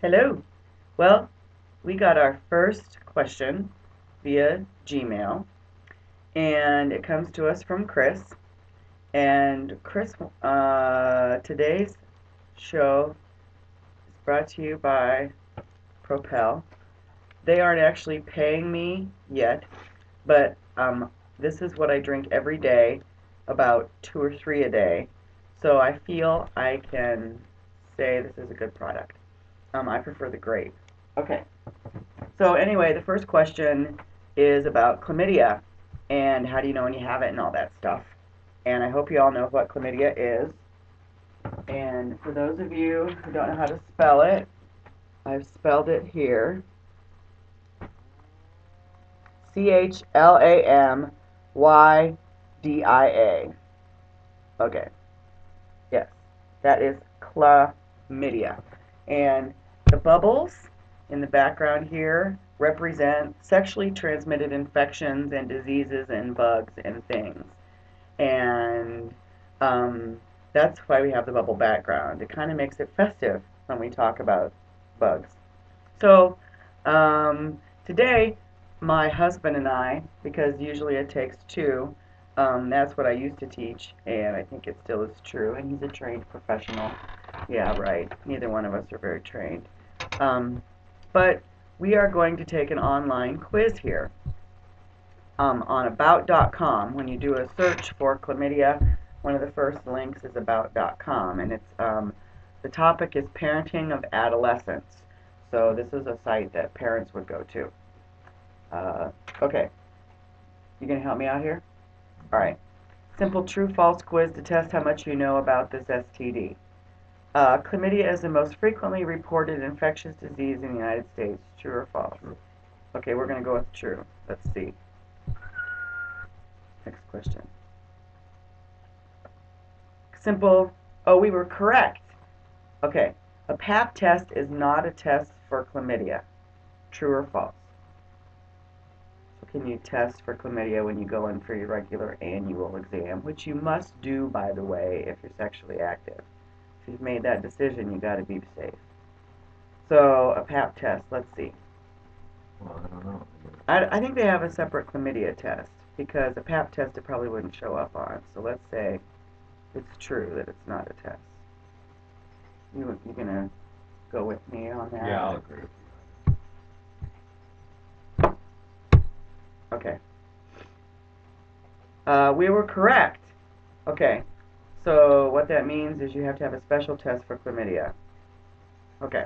Hello. Well, we got our first question via Gmail, and it comes to us from Chris. And Chris, today's show is brought to you by Propel. They aren't actually paying me yet, but this is what I drink every day, about 2 or 3 a day. So I feel I can say this is a good product. I prefer the grape. Okay. So anyway, the first question is about chlamydia and how do you know when you have it and all that stuff. And I hope you all know what chlamydia is. And for those of you who don't know how to spell it, I've spelled it here. Chlamydia. Okay. Yes. That is chlamydia. And the bubbles in the background here represent sexually transmitted infections and diseases and bugs and things. And that's why we have the bubble background. It kind of makes it festive when we talk about bugs. So today, my husband and I, because usually it takes two, that's what I used to teach, and I think it still is true, and he's a trained professional. Yeah, right. Neither one of us are very trained. But we are going to take an online quiz here on about.com. When you do a search for chlamydia, one of the first links is about.com, and it's the topic is parenting of adolescents. So this is a site that parents would go to. Okay, you gonna help me out here? All right. Simple true-false quiz to test how much you know about this STD. Chlamydia is the most frequently reported infectious disease in the United States. True or false? True. Okay, we're going to go with true. Let's see. Next question. Simple. Oh, we were correct. Okay. A pap test is not a test for chlamydia. True or false? So can you test for chlamydia when you go in for your regular annual exam, which you must do, by the way, if you're sexually active. If you've made that decision, you got to be safe. So a pap test, let's see. Well, I don't know. I think they have a separate chlamydia test because a pap test it probably wouldn't show up on. So let's say it's true that it's not a test. You gonna go with me on that? Yeah, I'll agree with you. Okay. We were correct. Okay. So what that means is you have to have a special test for chlamydia. Okay.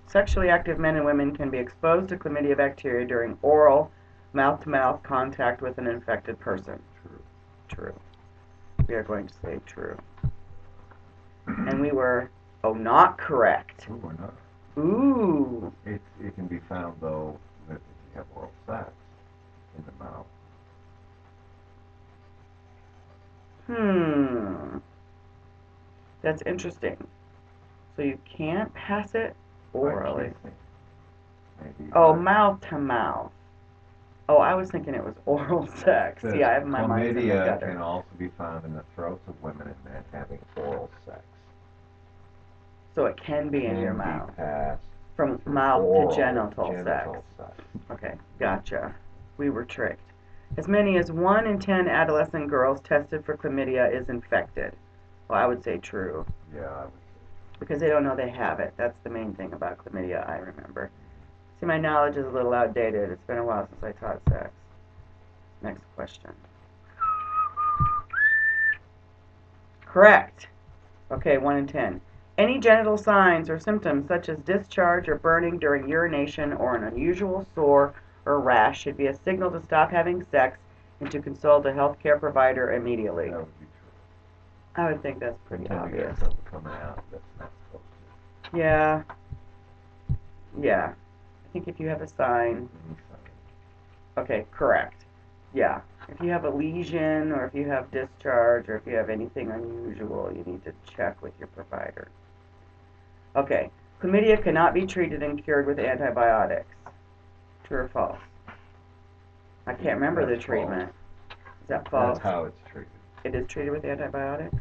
Sexually active men and women can be exposed to chlamydia bacteria during oral, mouth-to-mouth contact with an infected person. True. True. We are going to say true. And we were, not correct. Ooh, we're not. Ooh. It can be found, though, if you have oral sex in the mouth. That's interesting. So you can't pass it orally. Maybe. Oh, mouth to mouth. Oh, I was thinking it was oral sex. See, I have my mind in the Chlamydia gutter. can also be found in the throats of women and men having oral sex. So it can be in your Can be mouth. passed From through mouth to oral genital sex. Okay, gotcha. We were tricked. As many as 1 in 10 adolescent girls tested for chlamydia is infected. Well, I would say true. Yeah, I would say. Because they don't know they have it. That's the main thing about chlamydia, I remember. See, my knowledge is a little outdated. It's been a while since I taught sex. Next question. Correct. Okay, 1 in 10. Any genital signs or symptoms such as discharge or burning during urination or an unusual sore or rash should be a signal to stop having sex and to consult a healthcare provider immediately. That would be true. I would think that's pretty Until you obvious. get something coming out that's not supposed to. Yeah. Yeah. I think if you have a sign. Okay, correct. Yeah. If you have a lesion or if you have discharge or if you have anything unusual, you need to check with your provider. Okay. Chlamydia cannot be treated and cured with antibiotics. True or false? I can't remember the treatment. Is that false? That's how it's treated. It is treated with antibiotics?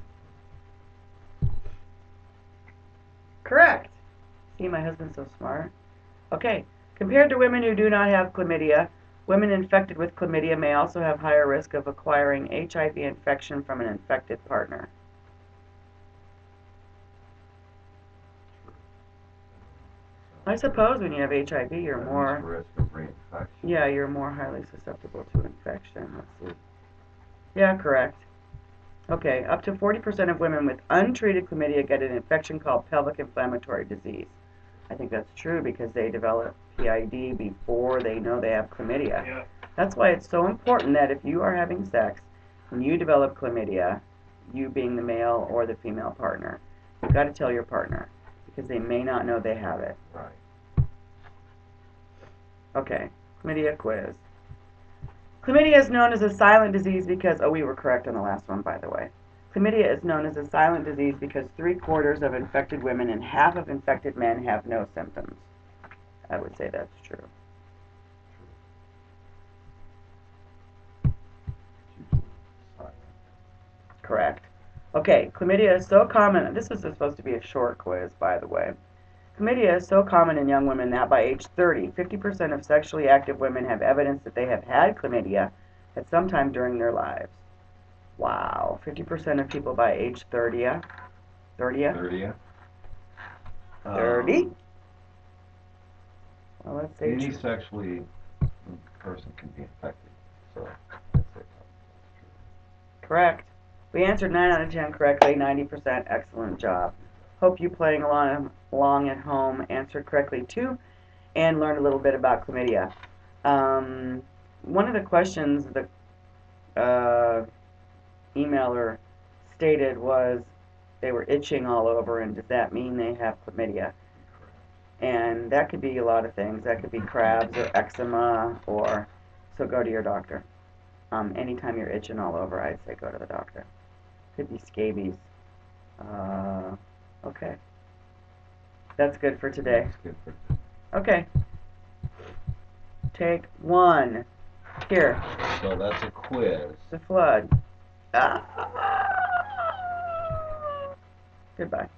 Correct. See, my husband's so smart. Okay. Compared to women who do not have chlamydia, women infected with chlamydia may also have higher risk of acquiring HIV infection from an infected partner. I suppose when you have HIV, you're more risk of reinfection. Yeah, you're more highly susceptible to infection. Let's see. Yeah, correct. Okay, up to 40% of women with untreated chlamydia get an infection called pelvic inflammatory disease. I think that's true because they develop PID before they know they have chlamydia. Yeah. That's why it's so important that if you are having sex and you develop chlamydia, you being the male or the female partner, you've got to tell your partner because they may not know they have it. Right. Okay, chlamydia quiz. Chlamydia is known as a silent disease because, oh, we were correct on the last one, by the way. Chlamydia is known as a silent disease because 3/4 of infected women and half of infected men have no symptoms. I would say that's true. Correct. Okay, chlamydia is so common. This is supposed to be a short quiz, by the way. Chlamydia is so common in young women that by age 30, 50% of sexually active women have evidence that they have had chlamydia at some time during their lives. Wow, 50% of people by age 30. 30? 30. 30? Well, let's say Any sexually person can be infected, so that's it. correct. We answered 9 out of 10 correctly, 90%. Excellent job. Hope you playing along at home answered correctly too and learned a little bit about chlamydia. One of the questions the emailer stated was they were itching all over, and does that mean they have chlamydia? And that could be a lot of things. That could be crabs or eczema, or so go to your doctor. Anytime you're itching all over, I'd say go to the doctor. Could be scabies. Okay. That's good for today. That's good for today. Okay. Take one. Here. So that's a quiz. The flood. Ah. Goodbye.